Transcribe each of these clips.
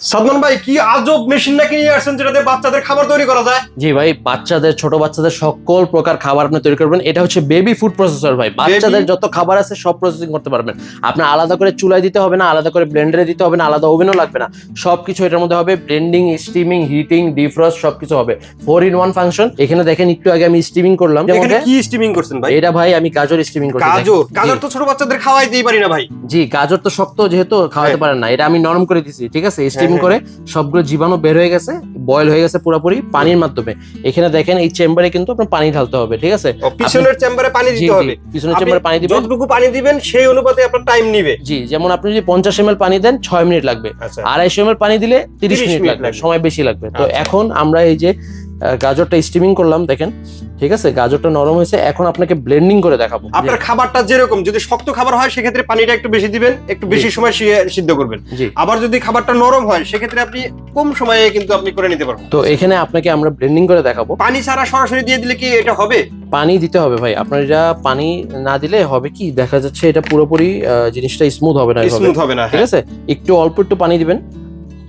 সাদমান ভাই কি আজব মেশিন নাকি নিয়ে আসছেন যেটাতে বাচ্চাদের খাবার তৈরি করা যায়? জি ভাই, বাচ্চাদের ছোট বাচ্চাদের সকল প্রকার খাবার আপনি তৈরি করবেন। এটা হচ্ছে বেবি ফুড প্রসেসর ভাই। বাচ্চাদের যত খাবার আছে সব প্রসেসিং করতে পারবেন। আপনার আলাদা করে চুলায় দিতে হবে না, আলাদা করে ব্লেন্ডারে দিতে হবে না, আলাদা ওভেনও লাগবে না। সবকিছু এটার মধ্যে হবে। ব্লেন্ডিং, স্টিমিং, হিটিং, ডিফ্রস্ট সবকিছু হবে। 4-in-1 function. এখানে দেখেন একটু আগে আমি স্টিমিং করলাম। এখানে কি স্টিমিং করছেন ভাই? এটা ভাই আমি গাজর স্টিমিং করছি। গাজর তো ছোট বাচ্চাদের খাওয়াইতেই পারি না ভাই। জি, গাজর তো শক্ত যেহেতু খাওয়াতে পারেন না। এটা আমি নরম করে দিছি, ঠিক আছে? স্টিমিং করে সবগুলো জীবাণু বের হয়ে গেছে, বয়েল হয়ে গেছে পুরোপুরি পানির মাধ্যমে। এখানে দেখেন এই চেম্বারে কিন্তু আপনার পানি ঢালতে হবে, ঠিক আছে? পিছনের চেম্বারে পানি দিতে হবে। পিছনের চেম্বারে পানি দিবেন। যতটুকু পানি দিবেন সেই অনুপাতে আপনার টাইম নিবে। জি, যেমন আপনি যদি 50 ml পানি দেন 6 মিনিট লাগবে। 250 ml পানি দিলে 30 মিনিট লাগবে, সময় বেশি লাগবে। তো এখন আমরা এই যে গাজরটা স্টিমিং করলাম দেখেন, ঠিক আছে? গাজরটা নরম হয়েছে। এখন আপনাকে ব্লেন্ডিং করে দেখাবো। আপনার খাবারটা যেরকম, যদি শক্ত খাবার হয় সেক্ষেত্রে পানিটা একটু বেশি দিবেন, একটু বেশি সময় সিদ্ধ করবেন। আবার যদি খাবারটা নরম হয় সেক্ষেত্রে আপনি কম সময়ে কিন্তু আপনি করে নিতে পারবেন। তো এখানে আপনাকে আমরা ব্লেন্ডিং করে দেখাবো। পানি ছাড়া সরাসরি দিয়ে দিলে কি এটা হবে? পানি দিতে হবে ভাই। আপনার এটা পানি না দিলে হবে কি, দেখা যাচ্ছে এটা পুরোপুরি জিনিসটা স্মুথ হবে না। স্মুথ হবে না, ঠিক আছে? একটু অল্প একটু পানি দিবেন,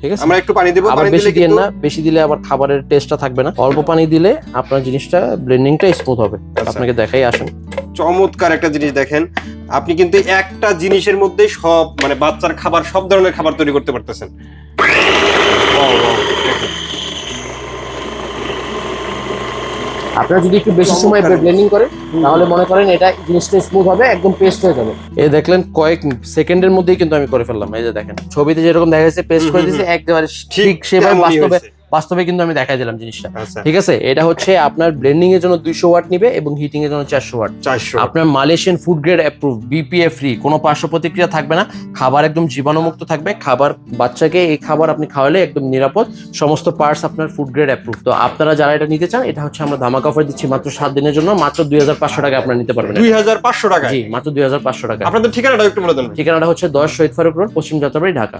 ঠিক আছে? আমরা একটু পানি দেব। আবার বেশি দিবেন না, বেশি দিলে আবার খাবারের টেস্টটা থাকবে না। অল্প পানি দিলে আপনার জিনিসটা ব্লেন্ডিংটা স্মুথ হবে। আপনাকে দেখাই, আসেন। চমৎকার একটা জিনিস দেখেন, আপনি কিন্তু একটা জিনিসের মধ্যে সব মানে বাচ্চার খাবার, সব ধরনের খাবার তৈরি করতে পারতেছেন। আপনারা যদি একটু বেশি সময় ব্লেন্ডিং করেন তাহলে মনে করেন এটা জিনিসটা স্মুথ হবে, একদম পেস্ট হয়ে যাবে। এই দেখলেন কয়েক সেকেন্ডের মধ্যেই কিন্তু আমি করে ফেললাম। এই যে দেখেন, ছবিতে যেরকম দেখা যাচ্ছে পেস্ট করে দিয়েছি, একেবারে ঠিক সেভাবে বাস্তবে কিন্তু আমি দেখাই দিলাম জিনিসটা, ঠিক আছে? এটা হচ্ছে আপনার ব্লেন্ডিং এর জন্য 200 ওয়াট নিবে এবং হিটিং এর জন্য 400 ওয়াট। আপনার Malaysian food grade approve, BPA free, কোনো পার্শ্ব প্রতিক্রিয়া থাকবে না। খাবার একদম জীবাণুমুক্ত থাকবে। খাবার বাচ্চাকে এই খাবার আপনি খাওয়ালে একদম নিরাপদ। সমস্ত পার্টস আপনার ফুড গ্রেড অ্যাপ্রুভ। তো আপনারা যারা এটা নিতে চান, এটা হচ্ছে আমরা ধামাকা অফার দিচ্ছি মাত্র 7 দিনের জন্য। মাত্র 2500 টাকা আপনারা নিতে পারবেন। 2500 টাকা? জি, মাত্র 2500 টাকা। আপনাদের ঠিকানাটা একটু বলে দেন। ঠিকানাটা হচ্ছে 10 শহীদ ফারুক রোড, পশ্চিম যাত্রাবাড়ি, ঢাকা।